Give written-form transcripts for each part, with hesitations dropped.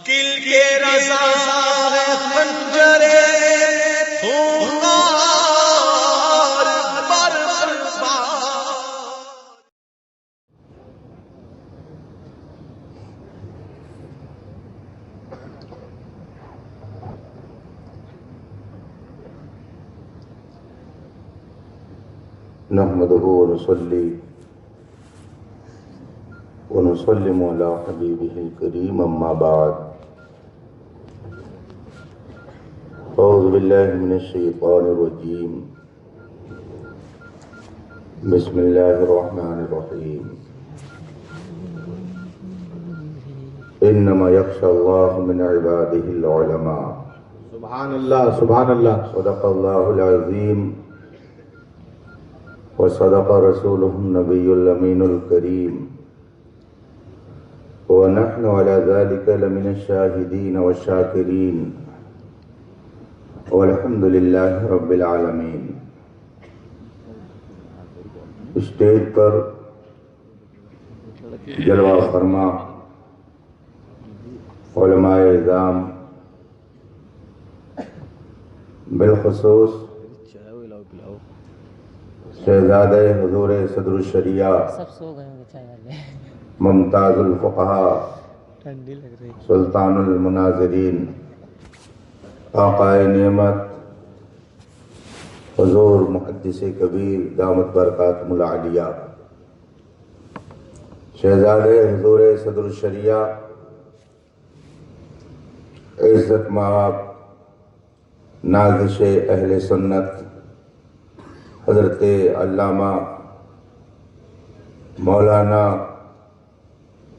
کل کے رضا ہے خنجرے خونخوار بر نحمده ونصلي ونسلم على حبيبه الكريم أما بعد أعوذ بالله من الشيطان الرجيم بسم الله الرحمن الرحيم إنما يخشى الله من عباده العلماء سبحان اللہ سبحان اللہ صدق الله العظيم وصدق رسوله النبي الأمين الكريم ونحن على ذلك لمن الشاهدين والشاكرين والحمد لله رب العالمين. اسٹیج پر جلوہ فرما علماء اعظام، بالخصوص شہزادہ حضور صدر الشریعہ ممتاز الفقہاء سلطان المناظرین آقائے نعمت حضور محدث کبیر دامت برکاتہم العالیہ، شہزادہ حضور صدر الشریعہ عزت مآب نازش اہل سنت حضرت علامہ مولانا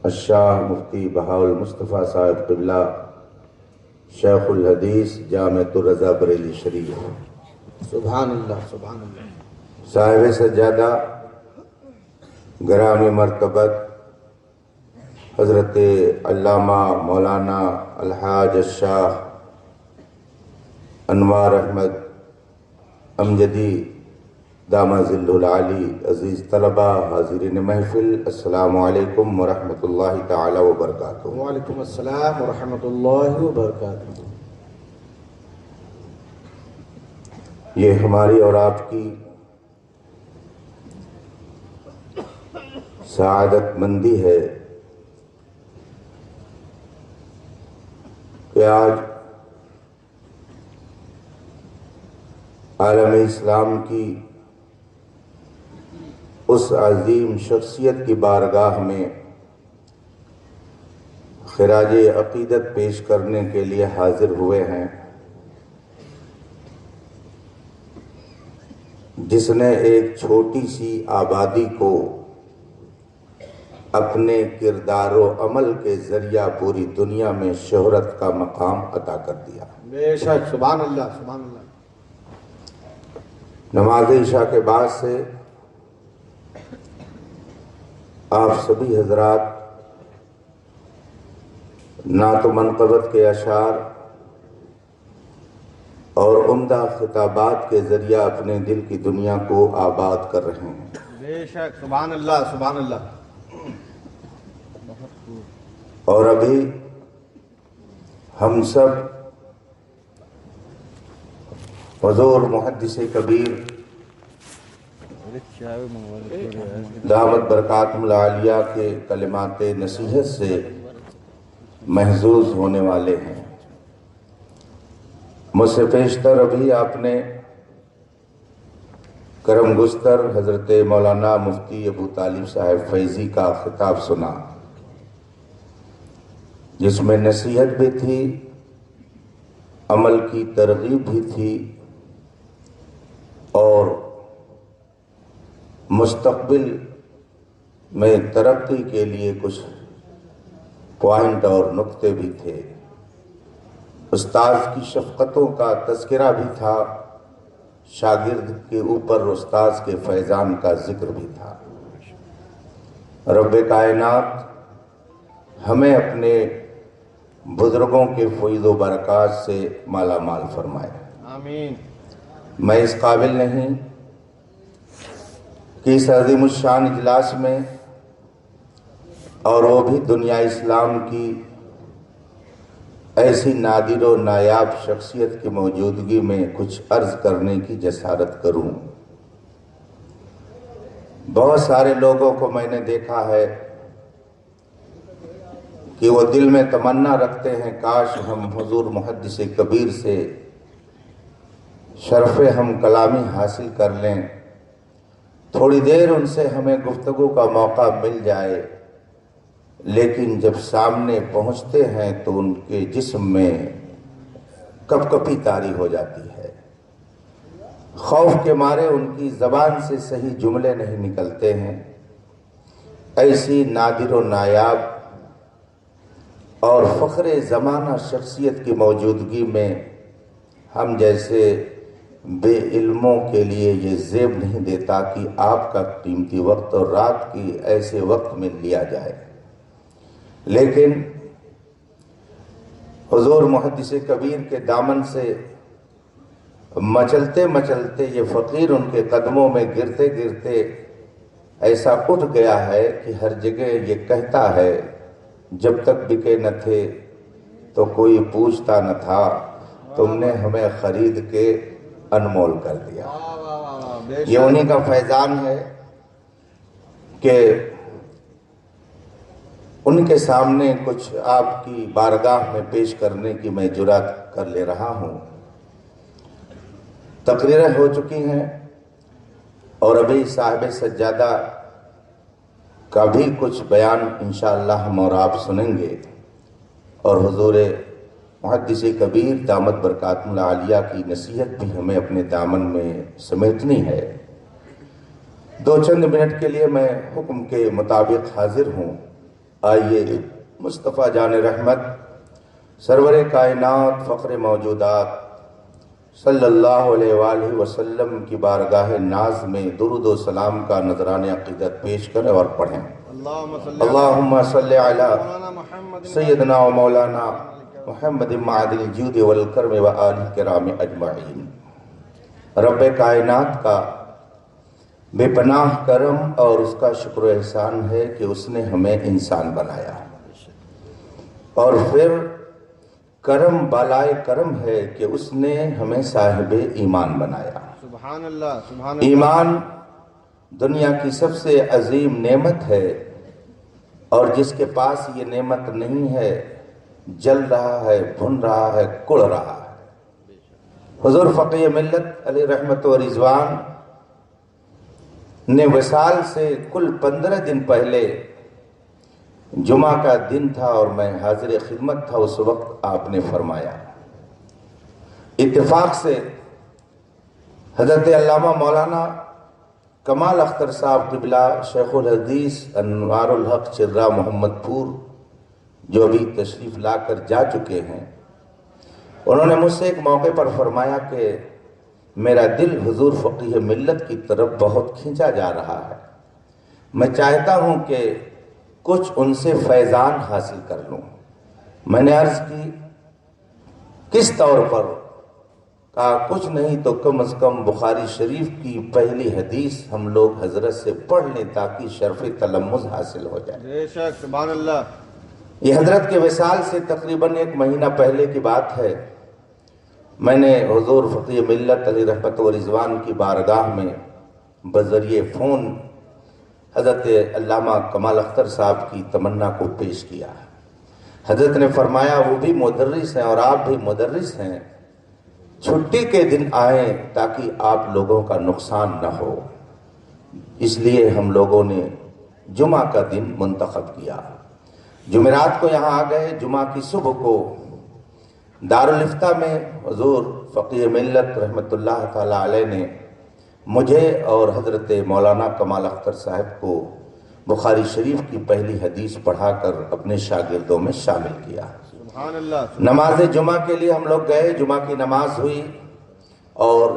الشاہ مفتی بہاء المصطفیٰ صاحب قبلہ شیخ الحدیث جامعۃ الرضا بریلی شریف، سبحان اللہ سبحان اللہ صاحب سجادہ گرامی مرتبت حضرت علامہ مولانا الحاج الشاہ انوار احمد امجدی دامہ ظلہ العالی، عزیز طلبہ حاضرین محفل، السلام علیکم ورحمۃ اللہ تعالی وبرکاتہ. وعلیکم السلام ورحمۃ اللہ وبرکاتہ. یہ ہماری اور آپ کی سعادت مندی ہے کہ آج عالم اسلام کی اس عظیم شخصیت کی بارگاہ میں خراج عقیدت پیش کرنے کے لیے حاضر ہوئے ہیں، جس نے ایک چھوٹی سی آبادی کو اپنے کردار و عمل کے ذریعہ پوری دنیا میں شہرت کا مقام عطا کر دیا. بے شک سبحان اللہ سبحان اللہ. نماز عشاء کے بعد سے آپ سبھی حضرات نعت و منقبت کے اشعار اور عمدہ خطابات کے ذریعہ اپنے دل کی دنیا کو آباد کر رہے ہیں. بے شک سبحان اللہ سبحان اللہ. اور ابھی ہم سب حضور محدث کبیر دعوت برکاتہم العالیہ کے کلمات نصیحت سے محظوظ ہونے والے ہیں. مجھ سے پیشتر ابھی آپ نے کرم گستر حضرت مولانا مفتی ابو طالب صاحب فیضی کا خطاب سنا، جس میں نصیحت بھی تھی، عمل کی ترغیب بھی تھی اور مستقبل میں ترقی کے لیے کچھ پوائنٹ اور نقطے بھی تھے. استاذ کی شفقتوں کا تذکرہ بھی تھا، شاگرد کے اوپر استاذ کے فیضان کا ذکر بھی تھا. رب کائنات ہمیں اپنے بزرگوں کے فیض و برکات سے مالا مال فرمائے. آمین. میں اس قابل نہیں کہ اس عظیم الشان اجلاس میں اور وہ بھی دنیا اسلام کی ایسی نادر و نایاب شخصیت کی موجودگی میں کچھ عرض کرنے کی جسارت کروں۔ بہت سارے لوگوں کو میں نے دیکھا ہے کہ وہ دل میں تمنا رکھتے ہیں کاش ہم حضور محدث کبیر سے شرف ہم کلامی حاصل کر لیں، تھوڑی دیر ان سے ہمیں گفتگو کا موقع مل جائے، لیکن جب سامنے پہنچتے ہیں تو ان کے جسم میں کپ کپی طاری ہو جاتی ہے، خوف کے مارے ان کی زبان سے صحیح جملے نہیں نکلتے ہیں۔ ایسی نادر و نایاب اور فخر زمانہ شخصیت کی موجودگی میں ہم جیسے بے علموں کے لیے یہ زیب نہیں دیتا کہ آپ کا قیمتی وقت اور رات کی ایسے وقت میں لیا جائے، لیکن حضور محدث کبیر کے دامن سے مچلتے مچلتے یہ فقیر ان کے قدموں میں گرتے گرتے ایسا اٹھ گیا ہے کہ ہر جگہ یہ کہتا ہے، جب تک بکے نہ تھے تو کوئی پوچھتا نہ تھا، تم نے ہمیں خرید کے انمول کر دیا۔ یہ انہی کا فیضان ہے کہ ان کے سامنے کچھ آپ کی بارگاہ میں پیش کرنے کی میں جرات کر لے رہا ہوں۔ تقریریں ہو چکی ہیں اور ابھی صاحب سجادہ کا بھی کچھ بیان انشاءاللہ ہم اور آپ سنیں گے، اور حضور محدث کبیر دامت برکاتہ العالیہ کی نصیحت بھی ہمیں اپنے دامن میں سمیٹنی ہے۔ دو چند منٹ کے لیے میں حکم کے مطابق حاضر ہوں۔ آئیے مصطفیٰ جان رحمت سرور کائنات فخر موجودات صلی اللہ علیہ وآلہ وسلم کی بارگاہ ناز میں درود و سلام کا نذران عقیدت پیش کریں اور پڑھیں۔ اللہم صلی علی سیدنا و مولانا محمد معدن الجود والکرم و آلہ کرام اجمعین۔ رب کائنات کا بے پناہ کرم اور اس کا شکر و احسان ہے کہ اس نے ہمیں انسان بنایا، اور پھر کرم بالائے کرم ہے کہ اس نے ہمیں صاحب ایمان بنایا۔ سبحان اللہ، سبحان اللہ۔ ایمان دنیا کی سب سے عظیم نعمت ہے، اور جس کے پاس یہ نعمت نہیں ہے جل رہا ہے، بھن رہا ہے، کڑ رہا ہے۔ حضور فقی ملت علیہ رحمت و رضوان نے وصال سے کل 15 دن پہلے جمعہ کا دن تھا اور میں حاضر خدمت تھا، اس وقت آپ نے فرمایا، اتفاق سے حضرت علامہ مولانا کمال اختر صاحب قبلہ شیخ الحدیث انوار الحق چرہ محمد پور جو ابھی تشریف لا کر جا چکے ہیں، انہوں نے مجھ سے ایک موقع پر فرمایا کہ میرا دل حضور فقیہ ملت کی طرف بہت کھینچا جا رہا ہے، میں چاہتا ہوں کہ کچھ ان سے فیضان حاصل کر لوں۔ میں نے عرض کی کس طور پر؟ کہا کچھ نہیں تو کم از کم بخاری شریف کی پہلی حدیث ہم لوگ حضرت سے پڑھ لیں تاکہ شرف تلمذ حاصل ہو جائے۔ بے شک، سبحان اللہ۔ یہ حضرت کے وصال سے تقریباً 1 مہینہ پہلے کی بات ہے۔ میں نے حضور فقیہ ملت علیہ رحمت و رضوان کی بارگاہ میں بذریعہ فون حضرت علامہ کمال اختر صاحب کی تمنا کو پیش کیا۔ حضرت نے فرمایا وہ بھی مدرس ہیں اور آپ بھی مدرس ہیں، چھٹی کے دن آئیں تاکہ آپ لوگوں کا نقصان نہ ہو، اس لیے ہم لوگوں نے جمعہ کا دن منتخب کیا۔ جمعرات کو یہاں آ گئے۔ جمعہ کی صبح کو دارالفتہ میں حضور فقیہ ملت رحمت اللہ تعالی علیہ نے مجھے اور حضرت مولانا کمال اختر صاحب کو بخاری شریف کی پہلی حدیث پڑھا کر اپنے شاگردوں میں شامل کیا۔ سبحان اللہ۔ نماز جمعہ کے لیے ہم لوگ گئے، جمعہ کی نماز ہوئی اور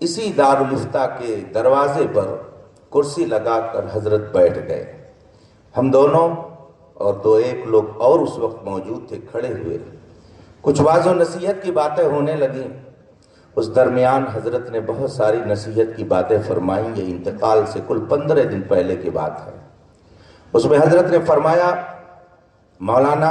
اسی دارالفتہ کے دروازے پر کرسی لگا کر حضرت بیٹھ گئے۔ ہم دونوں اور 2-1 لوگ اور اس وقت موجود تھے، کھڑے ہوئے، کچھ واعظ و نصیحت کی باتیں ہونے لگیں۔ اس درمیان حضرت نے بہت ساری نصیحت کی باتیں فرمائیں۔ یہ انتقال سے کل 15 دن پہلے کی بات ہے۔ اس میں حضرت نے فرمایا مولانا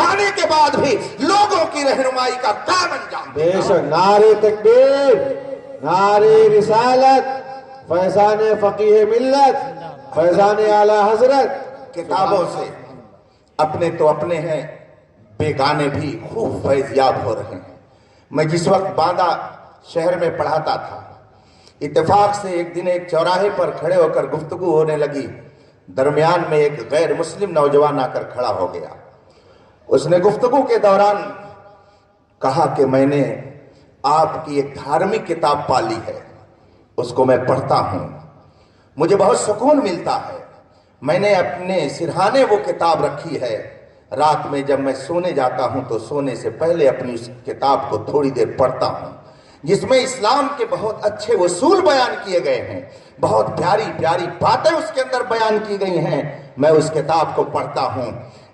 جانے کے بعد بھی لوگوں کی رہنمائی کا کام انجام بے دیتا شک نعرے تکبیر، نعرے رسالت، فیضان فقیہ ملت، فیضان اعلی حضرت۔ کتابوں سے اپنے تو اپنے ہیں، بیگانے بھی خوب فیض یاب ہو رہے ہیں۔ میں جس وقت باندہ شہر میں پڑھاتا تھا، اتفاق سے ایک دن ایک چوراہے پر کھڑے ہو کر گفتگو ہونے لگی، درمیان میں ایک غیر مسلم نوجوان آ کر کھڑا ہو گیا۔ اس نے گفتگو کے دوران کہا کہ میں نے آپ کی ایک دھارمک کتاب پالی ہے، اس کو میں پڑھتا ہوں، مجھے بہت سکون ملتا ہے۔ میں نے اپنے سرہانے وہ کتاب رکھی ہے، رات میں جب میں سونے جاتا ہوں تو سونے سے پہلے اپنی اس کتاب کو تھوڑی دیر پڑھتا ہوں، جس میں اسلام کے بہت اچھے اصول بیان کیے گئے ہیں، بہت پیاری پیاری باتیں اس کے اندر بیان کی گئی ہیں۔ میں اس کتاب کو پڑھتا ہوں۔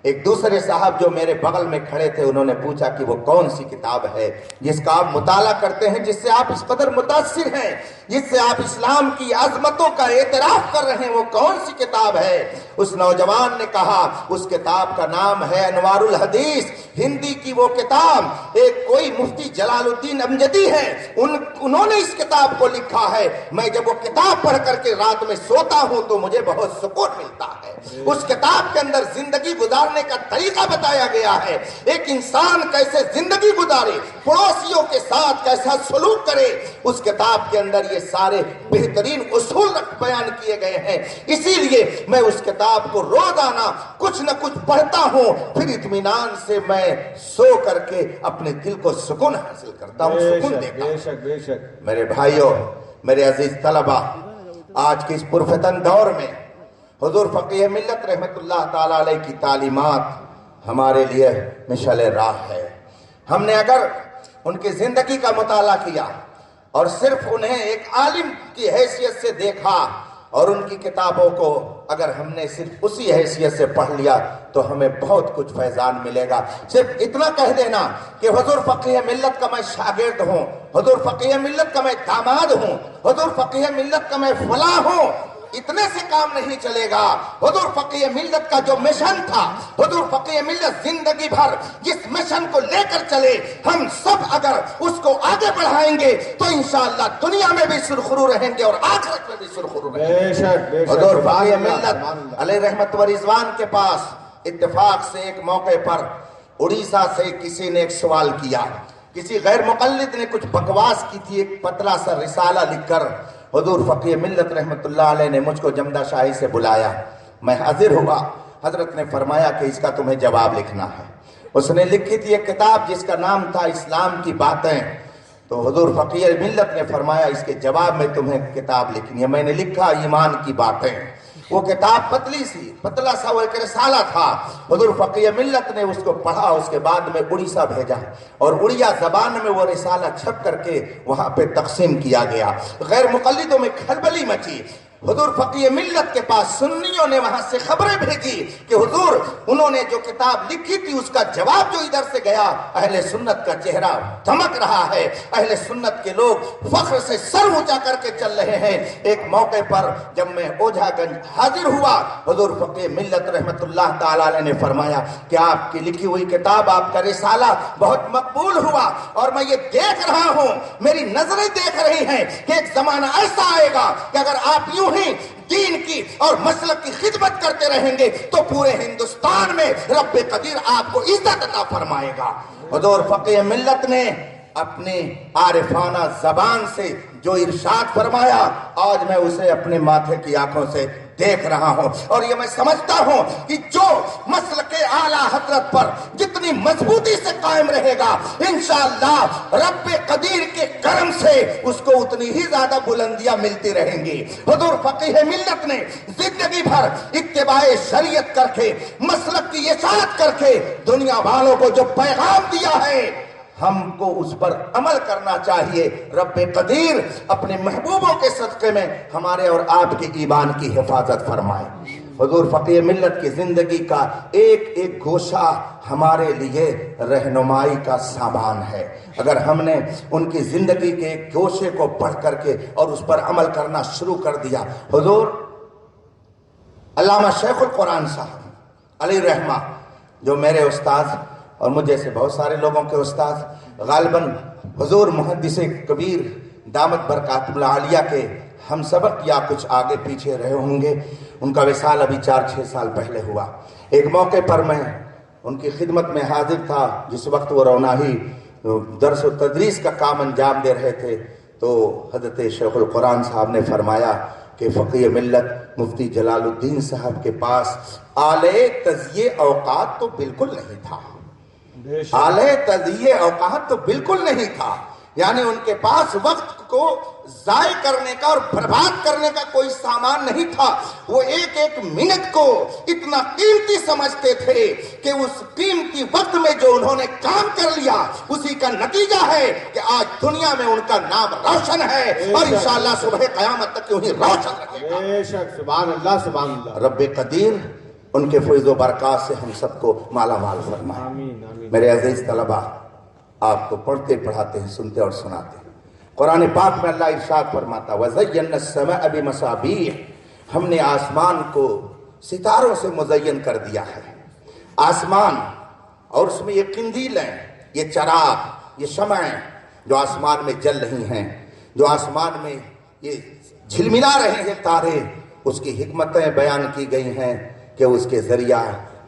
ایک دوسرے صاحب جو میرے بغل میں کھڑے تھے، انہوں نے پوچھا کہ وہ کون سی کتاب ہے جس کا آپ مطالعہ کرتے ہیں، جس سے آپ اس قدر متاثر ہیں، جس سے آپ اسلام کی عظمتوں کا اعتراف کر رہے ہیں، وہ کون سی کتاب ہے؟ اس نوجوان نے کہا اس کتاب کا نام ہے انوار الحدیث، ہندی کی وہ کتاب، ایک کوئی مفتی جلال الدین امجدی ہے، انہوں نے اس کتاب کو لکھا ہے۔ میں جب وہ کتاب پڑھ کر کے رات میں سوتا ہوں تو مجھے بہت سکون ملتا ہے۔ اس کتاب کے اندر زندگی گزارنے کا طریقہ بتایا گیا ہے، ایک انسان کیسے زندگی گزارے، پڑوسیوں کے ساتھ کیسا سلوک کرے، اس کتاب کے اندر یہ سارے بہترین اصول بیان کیے گئے ہیں۔ اسی لیے میں اس کتاب کو روزانہ کچھ نہ کچھ پڑھتا ہوں، پھر اطمینان سے میں سو کر کے اپنے دل کو سکون حاصل کرتا ہوں، سکون دیتا ہوں۔ بے شک بے شک۔ میرے بھائیوں، میرے عزیز طلبہ، آج کے اس پرفتن دور میں حضور فقیہ ملت رحمت اللہ تعالیٰ علیہ کی تعلیمات ہمارے لیے مشعل راہ ہے۔ ہم نے اگر ان کی زندگی کا مطالعہ کیا اور صرف انہیں ایک عالم کی حیثیت سے دیکھا اور ان کی کتابوں کو اگر ہم نے صرف اسی حیثیت سے پڑھ لیا تو ہمیں بہت کچھ فیضان ملے گا۔ صرف اتنا کہہ دینا کہ حضور فقیہ ملت کا میں شاگرد ہوں، حضور فقیہ ملت کا میں داماد ہوں، حضور فقیہ ملت کا میں فلاں ہوں، اتنے سے کام نہیں چلے گا۔ حضور فقیہ ملت کا جو مشن تھا، حضور فقیہ ملت زندگی بھر جس مشن کو لے کر چلے، ہم سب اگر اس کو آگے بڑھائیں گے تو انشاءاللہ دنیا میں بھی سرخرو رہیں گے اور آخرت میں بھی سرخرو رہیں گے۔ بے شک بے شک۔ حضور فقیہ ملت علیہ رحمت و رضوان کے پاس اتفاق سے ایک موقع پر اڑیسہ سے کسی نے ایک سوال کیا، کسی غیر مقلد نے کچھ بکواس کی تھی، ایک پتلا سا رسالہ لکھ کر حضور فقیہ ملت رحمت اللہ علیہ نے مجھ کو جمدہ شاہی سے بلایا، میں حاضر ہوا۔ حضرت نے فرمایا کہ اس کا تمہیں جواب لکھنا ہے۔ اس نے لکھی تھی ایک کتاب جس کا نام تھا اسلام کی باتیں، تو حضور فقیہ ملت نے فرمایا اس کے جواب میں تمہیں کتاب لکھنی ہے۔ میں نے لکھا ایمان کی باتیں۔ وہ کتاب پتلی سی، پتلا سا وہ ایک رسالہ تھا۔ حضور فقیہ ملت نے اس کو پڑھا، اس کے بعد میں اڑیسہ بھیجا اور اڑیا زبان میں وہ رسالہ چھپ کر کے وہاں پہ تقسیم کیا گیا۔ غیر مقلدوں میں کھلبلی مچی۔ حضور فقیہ ملت کے پاس سنیوں نے وہاں سے خبریں بھیجی کہ حضور انہوں نے جو کتاب لکھی تھی اس کا جواب جو ادھر سے گیا، اہل سنت کا چہرہ دھمک رہا ہے، اہل سنت کے لوگ فخر سے سر اونچا کر کے چل رہے ہیں۔ ایک موقع پر جب میں اوجھا گنج حاضر ہوا، حضور فقیہ ملت رحمت اللہ تعالیٰ علیہ نے فرمایا کہ آپ کی لکھی ہوئی کتاب، آپ کا رسالہ بہت مقبول ہوا، اور میں یہ دیکھ رہا ہوں، میری نظریں دیکھ رہی ہیں کہ ایک زمانہ ایسا آئے گا کہ اگر آپ یوں ہی دین کی اور مسلک کی خدمت کرتے رہیں گے تو پورے ہندوستان میں رب قدیر آپ کو عزت عطا فرمائے گا۔ حضور فقیہ ملت نے اپنی عارفانہ زبان سے جو ارشاد فرمایا، آج میں اسے اپنے ماتھے کی آنکھوں سے دیکھ رہا ہوں، اور یہ میں سمجھتا ہوں کہ جو مسلک اعلیٰ حضرت پر جتنی مضبوطی سے قائم رہے گا، انشاءاللہ رب قدیر کے کرم سے اس کو اتنی ہی زیادہ بلندیاں ملتی رہیں گی۔ حضور فقیہ ملت نے زندگی بھر اتباع شریعت کر کے، مسلک کی اشاعت کر کے دنیا والوں کو جو پیغام دیا ہے، ہم کو اس پر عمل کرنا چاہیے۔ رب قدیر اپنے محبوبوں کے صدقے میں ہمارے اور آپ کے ایمان کی حفاظت فرمائے۔ حضور فقیہ ملت کی زندگی کا ایک ایک گوشہ ہمارے لیے رہنمائی کا سامان ہے۔ اگر ہم نے ان کی زندگی کے ایک گوشے کو پڑھ کر کے اور اس پر عمل کرنا شروع کر دیا۔ حضور علامہ شیخ القرآن صاحب علیہ رحمہ جو میرے استاد اور مجھ جیسے بہت سارے لوگوں کے استاد غالباً حضور محدث کبیر دامت برکات اللہ عالیہ کے ہم سبق یا کچھ آگے پیچھے رہے ہوں گے. ان کا وصال ابھی 4-6 سال پہلے ہوا. ایک موقع پر میں ان کی خدمت میں حاضر تھا جس وقت وہ روناہی درس و تدریس کا کام انجام دے رہے تھے. تو حضرت شیخ القرآن صاحب نے فرمایا کہ فقیہ ملت مفتی جلال الدین صاحب کے پاس آلے تزیے اوقات تو بالکل نہیں تھا. آلے تزیے اوقات تو بالکل نہیں تھا. یعنی ان کے پاس وقت کو ضائع کرنے کا اور برباد کرنے کا کوئی سامان نہیں تھا. وہ ایک ایک منٹ کو اتنا قیمتی سمجھتے تھے کہ اس قیمتی وقت میں جو انہوں نے کام کر لیا اسی کا نتیجہ ہے کہ آج دنیا میں ان کا نام روشن ہے اور انشاءاللہ صبح قیامت تک یوں ہی روشن رہے گا. بے شک. سبحان اللہ سبحان اللہ. رب قدیر ان کے فیض و برکات سے ہم سب کو مالا مال فرمائے. آمین آمین. میرے عزیز طلبہ، آپ کو پڑھتے پڑھاتے ہیں، سنتے اور سناتے ہیں. قرآن پاک میں اللہ ارشاد فرماتا وَزَيَّنَّا السَّمَاءَ بِمَصَابِيحَ، ہم نے آسمان کو ستاروں سے مزین کر دیا ہے. آسمان اور اس میں یہ قندیل ہیں، یہ چراغ، یہ شمعیں جو آسمان میں جل رہی ہیں، جو آسمان میں یہ جھلملا رہے ہیں تارے، اس کی حکمتیں بیان کی گئی ہیں کہ اس کے ذریعہ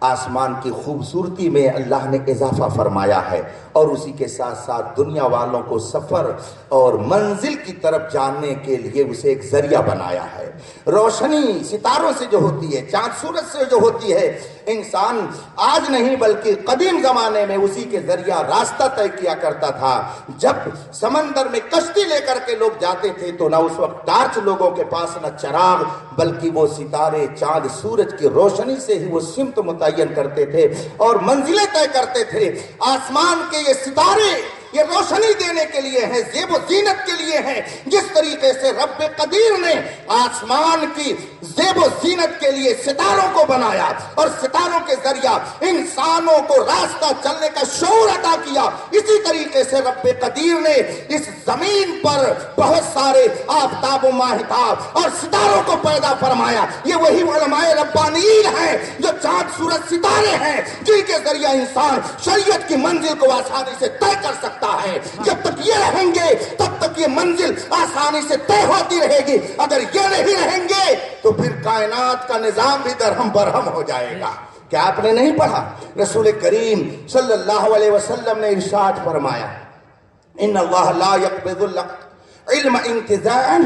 آسمان کی خوبصورتی میں اللہ نے اضافہ فرمایا ہے اور اسی کے ساتھ ساتھ دنیا والوں کو سفر اور منزل کی طرف جاننے کے لیے اسے ایک ذریعہ بنایا ہے. روشنی ستاروں سے جو ہوتی ہے، چاند سورج سے جو ہوتی ہے، انسان آج نہیں بلکہ قدیم زمانے میں اسی کے ذریعہ راستہ طے کیا کرتا تھا. جب سمندر میں کشتی لے کر کے لوگ جاتے تھے تو نہ اس وقت ٹارچ لوگوں کے پاس، نہ چراغ، بلکہ وہ ستارے چاند سورج کی روشنی سے ہی وہ سمت متعین کرتے تھے اور منزلیں طے کرتے تھے. آسمان کے یہ ستارے یہ روشنی دینے کے لیے ہیں، زیب و زینت کے لیے ہیں. جس طریقے سے رب قدیر نے آسمان کی زیب و زینت کے لیے ستاروں کو بنایا اور ستاروں کے ذریعہ انسانوں کو راستہ چلنے کا شعور عطا کیا، اسی طریقے سے رب قدیر نے اس زمین پر بہت سارے آفتاب و ماہتاب اور ستاروں کو پیدا فرمایا. یہ وہی علماء ربانیین ہیں جو چاند سورج ستارے ہیں جن کے ذریعہ انسان شریعت کی منزل کو آسانی سے طے کر سکتا ہے. جب تک یہ رہیں گے تب تک یہ منزل آسانی سے طے ہوتی رہے گی. اگر یہ نہیں رہیں گے تو پھر کائنات کا نظام بھی درہم برہم ہو جائے گا. کیا آپ نے نہیں پڑھا؟ رسول کریم صلی اللہ علیہ وسلم نے ارشاد فرمایا ان اللہ لا يقبض العلم انتزاعا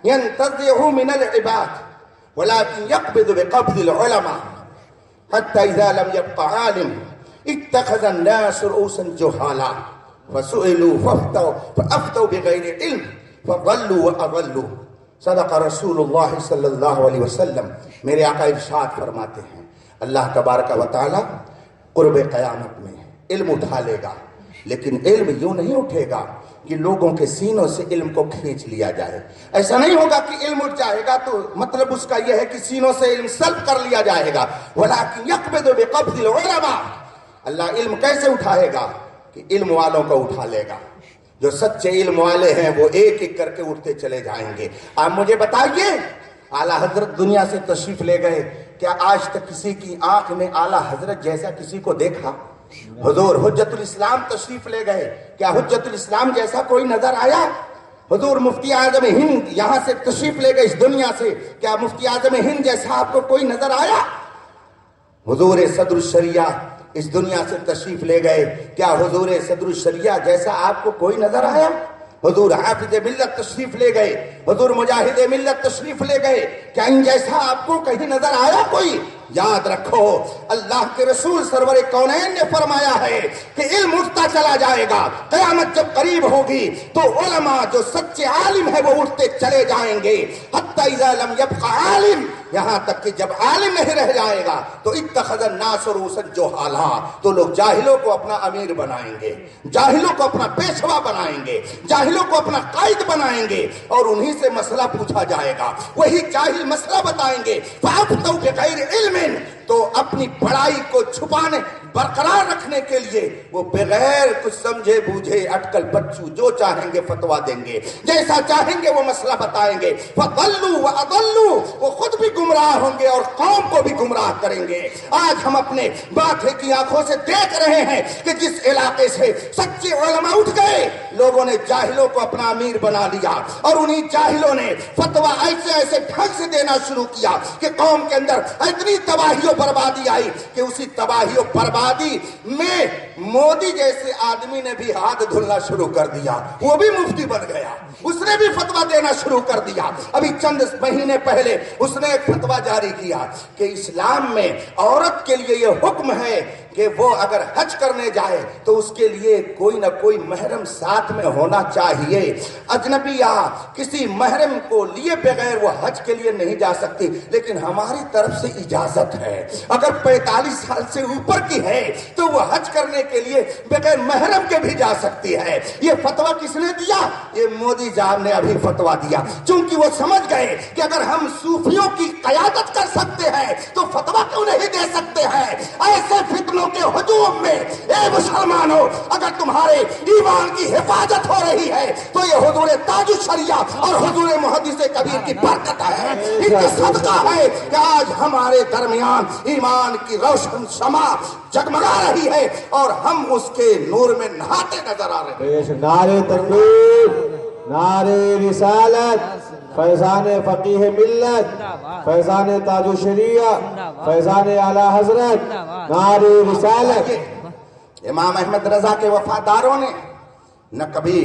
ينتزعه من العباد ولكن يقبض بقبض العلماء حتى اذا لم يبق عالم اتخذ الناس رؤوسا جهالا فسئلوا فافتوا بغير علم فضلوا واضلوا. صدق رسول اللہ صلی اللہ علیہ وسلم. میرے آقا ارشاد فرماتے ہیں اللہ تبارک و تعالی قرب قیامت میں علم اٹھا لے گا، لیکن علم یوں نہیں اٹھے گا کہ لوگوں کے سینوں سے علم کو کھینچ لیا جائے. ایسا نہیں ہوگا کہ علم اٹھ جائے گا تو مطلب اس کا یہ ہے کہ سینوں سے علم سلب کر لیا جائے گا. وَلَكِنْ يَقْبِضُ بِقَبْضِ الْعُلَمَاءِ. اللہ علم کیسے اٹھائے گا کہ علم والوں کو اٹھا لے گا. جو سچے علم والے ہیں وہ ایک ایک کر کے اٹھتے چلے جائیں گے. آپ مجھے بتائیے اعلیٰ حضرت دنیا سے تشریف لے گئے، کیا آج تک کسی کی آنکھ نے اعلیٰ حضرت جیسا کسی کو دیکھا؟ حضور حجت الاسلام تشریف لے گئے، کیا حجت الاسلام جیسا کوئی نظر آیا؟ حضور مفتی اعظم ہند یہاں سے تشریف لے گئے اس دنیا سے، کیا مفتی اعظم ہند جیسا آپ کو کوئی نظر آیا؟ حضور صدر الشریعہ اس دنیا سے تشریف لے گئے، کیا حضور صدر الشریعہ جیسا آپ کو کوئی نظر آیا؟ حضور حافظ ملت تشریف لے گئے، حضور مجاہد ملت تشریف لے گئے، کیا ان جیسا آپ کو کہیں نظر آیا کوئی؟ یاد رکھو اللہ کے رسول سرور کونین نے فرمایا ہے کہ علم اٹھتا چلا جائے گا. قیامت جب قریب ہوگی تو علماء جو سچے عالم ہیں وہ اٹھتے چلے جائیں گے. حتی اذا لم یبق عالم، یہاں تک کہ جب عالم نہیں رہ جائے گا تو اتخذ الناس رؤوسا جہالا، تو لوگ جاہلوں کو اپنا امیر بنائیں گے، جاہلوں کو اپنا پیشوا بنائیں گے، جاہلوں کو اپنا قائد بنائیں گے اور انہی سے مسئلہ پوچھا جائے گا. وہی جاہل مسئلہ بتائیں گے. فَأَفْتَوْا بِغَيْرِ عِلْمٍ، تو اپنی بڑائی کو چھپانے برقرار رکھنے کے لیے وہ بغیر کچھ سمجھے بوجھے اٹکل بچو جو چاہیں گے فتوا دیں گے، جیسا چاہیں گے وہ مسئلہ بتائیں گے. فَضَلُّوا وَأَضَلُّوا، وہ خود بھی گمراہ ہوں گے اور قوم کو بھی گمراہ کریں گے۔ آج ہم اپنے باتیں کی آنکھوں سے دیکھ رہے ہیں کہ جس علاقے سے سچے علماء اٹھ گئے، لوگوں نے جاہلوں کو اپنا امیر بنا لیا اور انہی جاہلوں نے فتویٰ ایسے ڈھنگ سے دینا شروع کیا کہ قوم کے اندر اتنی تباہی و بربادی آئی کہ اسی تباہی و بربادی میں مودی جیسے آدمی نے بھی ہاتھ دھلنا شروع کر دیا، وہ بھی مفتی بن گیا، اس نے بھی فتویٰ دینا شروع کر دیا۔ ابھی چند مہینے پہلے اس نے ایک فتویٰ جاری کیا کہ اسلام میں عورت کے لیے یہ حکم ہے کہ وہ اگر حج کرنے جائے تو اس کے لیے کوئی نہ کوئی محرم ساتھ میں ہونا چاہیے، اجنبی یا کسی محرم کو لیے بغیر وہ حج کے لیے نہیں جا سکتی، لیکن ہماری طرف سے اجازت ہے، اگر 45 سال سے اوپر کی ہے تو وہ حج کرنے کے لیے بغیر محرم کے بھی جا سکتی ہے۔ یہ فتویٰ کس نے دیا؟ یہ مودی صاحب نے ابھی فتویٰ دیا، چونکہ وہ سمجھ گئے کہ اگر ہم صوفیوں کی قیادت کر سکتے ہیں تو فتویٰ کیوں نہیں دے سکتے ہیں؟ ایسے فتنوں کے ہجوم میں اے مسلمانوں، اگر تمہارے ایمان کی حفاظت ہو رہی ہے تو یہ حضور تاج الشریعہ اور حضور محدث کبیر کی برکت ہے، ان کا صدقہ ہے کہ آج ہمارے درمیان ایمان کی روشن شمع جگمگا رہی ہے اور ہم اس کے نور میں نہاتے نظر آ رہے ہیں۔ نعرے تکبیر، نعرے رسالت، فیضان فقیہ ملت، فیضان تاج الشریعہ، فیضان اعلیٰ حضرت، نعرے رسالت۔ امام احمد رضا کے وفاداروں نے نہ کبھی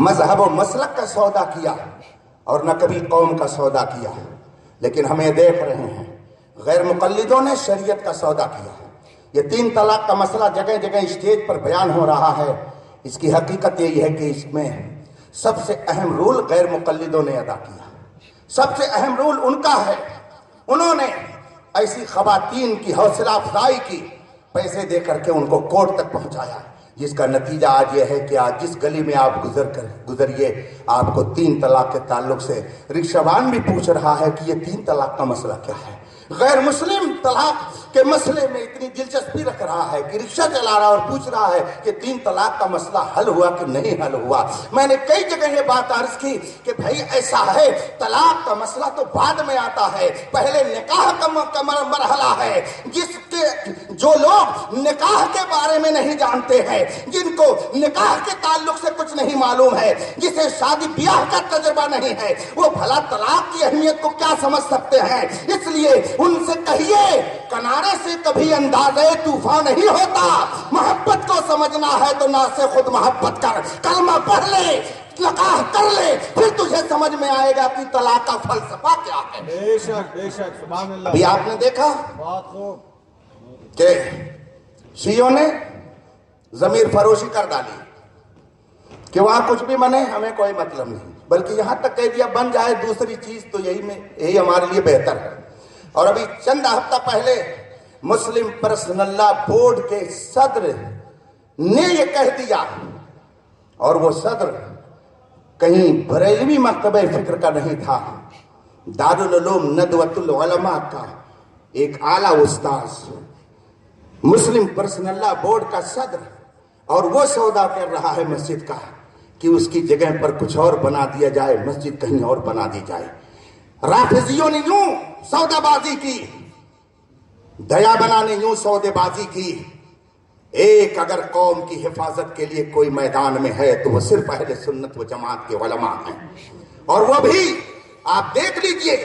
مذہب و مسلک کا سودا کیا اور نہ کبھی قوم کا سودا کیا، لیکن ہمیں دیکھ رہے ہیں غیر مقلدوں نے شریعت کا سودا کیا۔ یہ 3 طلاق کا مسئلہ جگہ جگہ اسٹیج پر بیان ہو رہا ہے، اس کی حقیقت یہی ہے کہ اس میں سب سے اہم رول غیر مقلدوں نے ادا کیا، سب سے اہم رول ان کا ہے۔ انہوں نے ایسی خواتین کی حوصلہ افزائی کی، پیسے دے کر کے ان کو کورٹ تک پہنچایا، جس کا نتیجہ آج یہ ہے کہ آج جس گلی میں آپ گزریے آپ کو 3 طلاق کے تعلق سے رکشاوان بھی پوچھ رہا ہے کہ یہ 3 طلاق کا مسئلہ کیا ہے۔ غیر مسلم طلاق کے مسئلے میں اتنی دلچسپی رکھ رہا ہے کہ رکشہ چلا رہا اور پوچھ رہا ہے کہ 3 طلاق کا مسئلہ حل ہوا کہ نہیں حل ہوا۔ میں نے کئی جگہ یہ بات عرض کی کہ بھائی ایسا ہے، طلاق کا مسئلہ تو بعد میں آتا ہے، پہلے نکاح کا مرحلہ ہے، جس کے جو لوگ نکاح کے بارے میں نہیں جانتے ہیں، جن کو نکاح کے تعلق سے کچھ نہیں معلوم ہے، جسے شادی بیاہ کا تجربہ نہیں ہے، وہ بھلا طلاق کی اہمیت کو کیا سمجھ سکتے ہیں؟ اس لیے ان سے کہیے کنارے سے کبھی اندازے طوفان نہیں ہوتا، محبت کو سمجھنا ہے تو نہ سے خود محبت کر، کلمہ پڑھ لے، نکاح کر لے، پھر تجھے سمجھ میں آئے گا کہ طلاق کا فلسفہ کیا ہے۔ بے شک بے شک، سبحان اللہ۔ ابھی آپ نے دیکھا بہت خوب کہ شیعوں نے ضمیر فروشی کر ڈالی کہ وہاں کچھ بھی بنے ہمیں کوئی مطلب نہیں، بلکہ یہاں تک کہہ دیا بن جائے دوسری چیز تو یہی ہمارے لیے بہتر ہے۔ اور ابھی چند ہفتہ پہلے مسلم پرسنل لا بورڈ کے صدر نے یہ کہہ دیا، اور وہ صدر کہیں بریلوی مکتبہ فکر کا نہیں تھا، دارالعلوم ندوۃ العلماء کا ایک اعلیٰ استاذ، مسلم پرسنل لا بورڈ کا صدر، اور وہ سودا کر رہا ہے مسجد کا کہ اس کی جگہ پر کچھ اور بنا دیا جائے، مسجد کہیں اور بنا دی جائے۔ رافضیوں نے یوں سودا بازی کی، دیا بنا نے یوں سودے بازی کی۔ ایک اگر قوم کی حفاظت کے لیے کوئی میدان میں ہے تو وہ صرف اہل سنت و جماعت کے علماء ہیں، اور وہ بھی آپ دیکھ لیجئے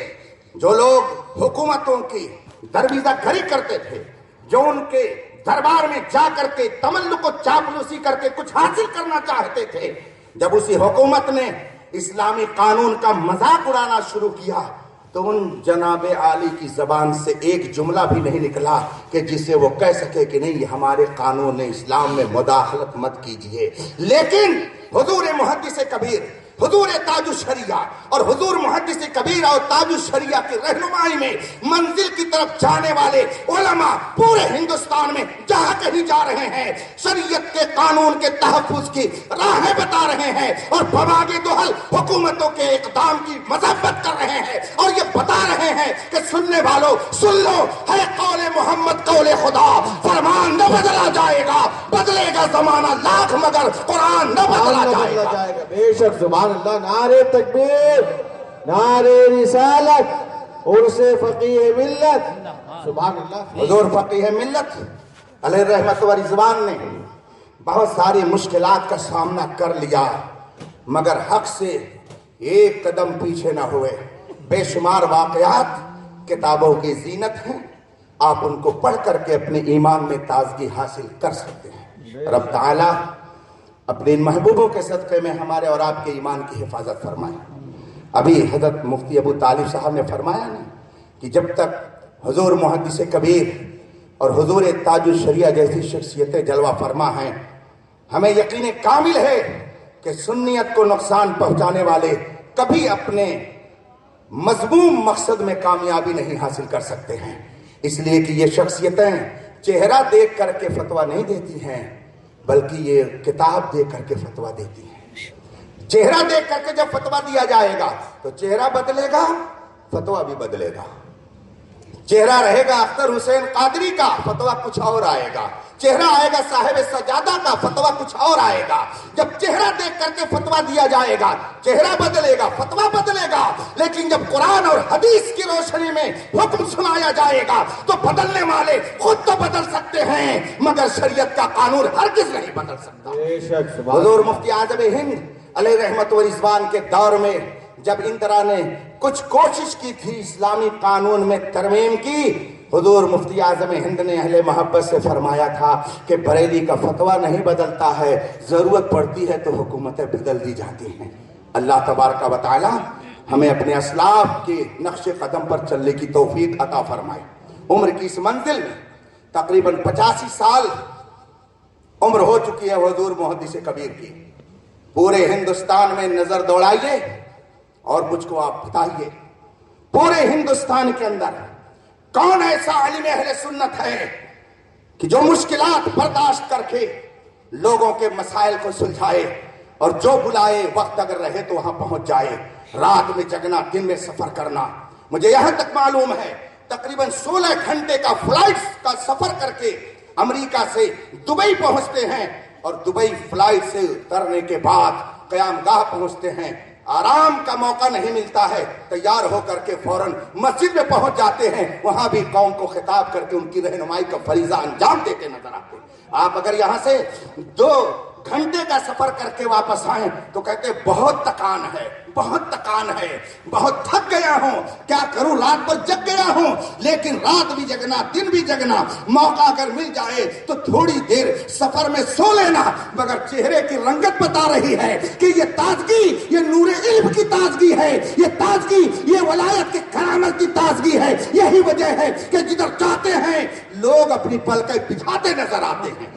جو لوگ حکومتوں کی درویزہ گھری کرتے تھے، جو ان کے دربار میں جا کر کے تملق و چاپلوسی کر کے کچھ حاصل کرنا چاہتے تھے، جب اسی حکومت نے اسلامی قانون کا مذاق اڑانا شروع کیا تو ان جناب عالی کی زبان سے ایک جملہ بھی نہیں نکلا کہ جسے وہ کہہ سکے کہ نہیں یہ ہمارے قانون اسلام میں مداخلت مت کیجئے۔ لیکن حضور محدث کبیر، حضور تاج الشریعہ اور حضور محدث کبیر اور تاج الشریعہ کی رہنمائی میں منزل کی طرف جانے والے علماء پورے ہندوستان میں جہاں کہیں جا رہے ہیں، شریعت کے قانون کے تحفظ کی راہیں بتا رہے ہیں اور بواگے دہل حکومتوں کے اقدام کی مذمت کر رہے ہیں، اور یہ بتا رہے ہیں کہ سننے والوں سن لو، ہے قول محمد قول خدا، فرمان نہ بدلا جائے گا، بدلے گا زمانہ لاکھ مگر قرآن نہ بدلا جائے گا۔ بے شک، سبحان اللہ۔ نعرے تکبیر، نعرے رسالت، عرس فقیہ ملت سبحان اللہ حضور فقیہ ملت علیہ رحمت و رضوان نے بہت ساری مشکلات کا سامنا کر لیا مگر حق سے ایک قدم پیچھے نہ ہوئے. بے شمار واقعات کتابوں کی زینت ہیں, آپ ان کو پڑھ کر کے اپنے ایمان میں تازگی حاصل کر سکتے ہیں. رب تعالیٰ اپنے ان محبوبوں کے صدقے میں ہمارے اور آپ کے ایمان کی حفاظت فرمائے. ابھی حضرت مفتی ابو طالب صاحب نے فرمایا نا کہ جب تک حضور محدث کبیر اور حضور تاج الشریعہ جیسی شخصیتیں جلوہ فرما ہیں, ہمیں یقین کامل ہے کہ سنیت کو نقصان پہنچانے والے کبھی اپنے مذموم مقصد میں کامیابی نہیں حاصل کر سکتے ہیں. اس لیے کہ یہ شخصیتیں چہرہ دیکھ کر کے فتویٰ نہیں دیتی ہیں بلکہ یہ کتاب دیکھ کر کے فتویٰ دیتی ہیں. چہرہ دیکھ کر کے جب فتویٰ دیا جائے گا تو چہرہ بدلے گا, فتویٰ بھی بدلے گا. چہرہ رہے گا اختر حسین قادری کا, فتویٰ کچھ اور آئے گا. چہرہ آئے گا صاحب سجادہ کا, فتویٰ کچھ اور آئے گا. جب چہرہ دیکھ کر کے فتویٰ دیا جائے گا چہرہ بدلے گا, فتویٰ بدلے گا. لیکن جب قرآن اور حدیث کی روشنی میں حکم سنایا جائے گا تو بدلنے والے خود تو بدل سکتے ہیں مگر شریعت کا قانون ہرگز نہیں بدل سکتا. بے شک سبحان حضور مفتی اعظم ہند علیہ رحمت و رضوان کے دور میں جب اندرا نے کچھ کوشش کی تھی اسلامی قانون میں ترمیم کی, حضور مفتی اعظم ہند نے اہل محبت سے فرمایا تھا کہ بریلی کا فتویٰ نہیں بدلتا ہے, ضرورت پڑتی ہے تو حکومتیں بدل دی جاتی ہیں. اللہ تبارک و تعالی ہمیں اپنے اسلاف کے نقش قدم پر چلنے کی توفیق عطا فرمائے. عمر کی اس منزل میں تقریباً 85 سال عمر ہو چکی ہے حضور محدث کبیر کی. پورے ہندوستان میں نظر دوڑائیے اور مجھ کو آپ بتائیے پورے ہندوستان کے اندر کون ایسا عالم اہل سنت ہے کہ جو مشکلات برداشت کر کے لوگوں کے مسائل کو سلجھائے اور جو بلائے وقت اگر رہے تو وہاں پہنچ جائے. رات میں جگنا, دن میں سفر کرنا. مجھے یہاں تک معلوم ہے تقریباً 16 گھنٹے کا فلائٹ کا سفر کر کے امریکہ سے دبئی پہنچتے ہیں اور دبئی فلائٹ سے اترنے کے بعد قیام گاہ پہنچتے ہیں. آرام کا موقع نہیں ملتا ہے, تیار ہو کر کے فوراً مسجد میں پہنچ جاتے ہیں. وہاں بھی قوم کو خطاب کر کے ان کی رہنمائی کا فریضہ انجام دیتے نظر آتے. آپ اگر یہاں سے 2 گھنٹے کا سفر کر کے واپس آئیں تو کہتے بہت تکان ہے, بہت تکان ہے, بہت تھک گیا ہوں, کیا کروں, رات پر جگ گیا ہوں. لیکن رات بھی جگنا, دن بھی جگنا, موقع اگر مل جائے تو تھوڑی دیر سفر میں سو لینا. مگر چہرے کی رنگت بتا رہی ہے کہ یہ تازگی, یہ نور علم کی تازگی ہے, یہ تازگی, یہ ولایت کے کرامت کی تازگی ہے. یہی وجہ ہے کہ جدھر چاہتے ہیں لوگ اپنی پلکیں بچھاتے نظر آتے ہیں.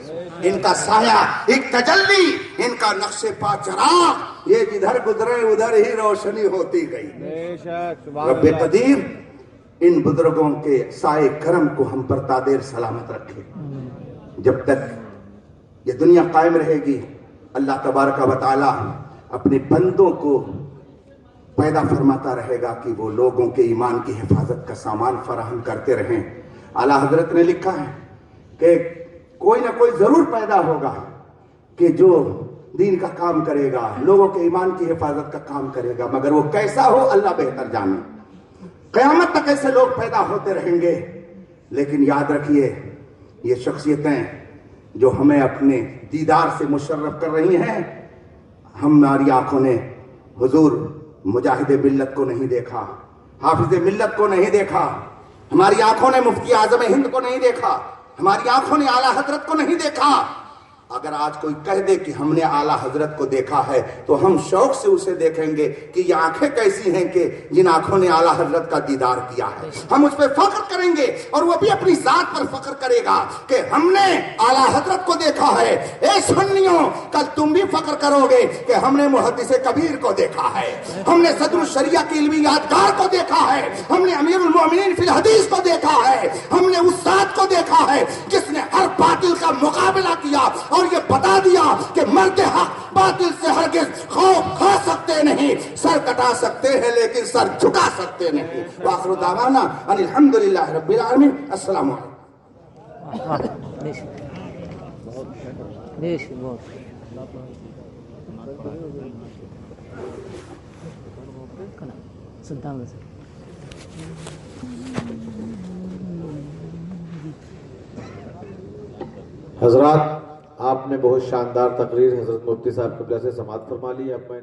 ان کا سایہ, ایک تجلی, ان کا نقش پا چراغ, یہ جدھر گزرے ادھر ہی روشنی ہوتی گئی. بے شک سبحان رب اللہ قدیر ان بزرگوں کے سائے کرم کو ہم پر تادیر سلامت رکھے. جب تک یہ دنیا قائم رہے گی اللہ تبارک و تعالی اپنے بندوں کو پیدا فرماتا رہے گا کہ وہ لوگوں کے ایمان کی حفاظت کا سامان فراہم کرتے رہیں. اعلیٰ حضرت نے لکھا ہے کہ کوئی نہ کوئی ضرور پیدا ہوگا کہ جو دین کا کام کرے گا, لوگوں کے ایمان کی حفاظت کا کام کرے گا, مگر وہ کیسا ہو اللہ بہتر جانے. قیامت تک ایسے لوگ پیدا ہوتے رہیں گے. لیکن یاد رکھیے یہ شخصیتیں جو ہمیں اپنے دیدار سے مشرف کر رہی ہیں, ہماری آنکھوں نے حضور مجاہد ملت کو نہیں دیکھا, حافظ ملت کو نہیں دیکھا, ہماری آنکھوں نے مفتی اعظم ہند کو نہیں دیکھا, ہماری آنکھوں نے اعلیٰ حضرت کو نہیں دیکھا. اگر آج کوئی کہہ دے کہ ہم نے اعلیٰ حضرت کو دیکھا ہے تو ہم شوق سے اسے دیکھیں گے کہ یہ آنکھیں کیسی ہیں کہ جن آنکھوں نے اعلیٰ حضرت کا دیدار کیا ہے. ہم اس پہ فخر کریں گے اور وہ بھی اپنی ذات پر فخر کرے گا کہ ہم نے اعلیٰ حضرت کو دیکھا ہے. اے سنیوں, کل تم بھی فخر کرو گے کہ ہم نے محدث کبیر کو دیکھا ہے, ہم نے صدر الشریعہ کی علمی یادگار کو دیکھا ہے, ہم نے امیر المومنین فی الحدیث کو دیکھا ہے, ہم نے اس ذات کو دیکھا ہے جس نے ہر باطل کا مقابلہ کیا اور یہ بتا دیا کہ مرد حق باطل سے ہرگز خوف کھا سکتے نہیں, سر کٹا سکتے ہیں لیکن سر جھکا سکتے نہیں. وآخر دعوانا ان الحمدللہ رب العالمین. السلام علیکم. سلطان حضرات، آپ نے بہت شاندار تقریر حضرت مفتی صاحب قبلہ سے سماعت فرما لی. اب میں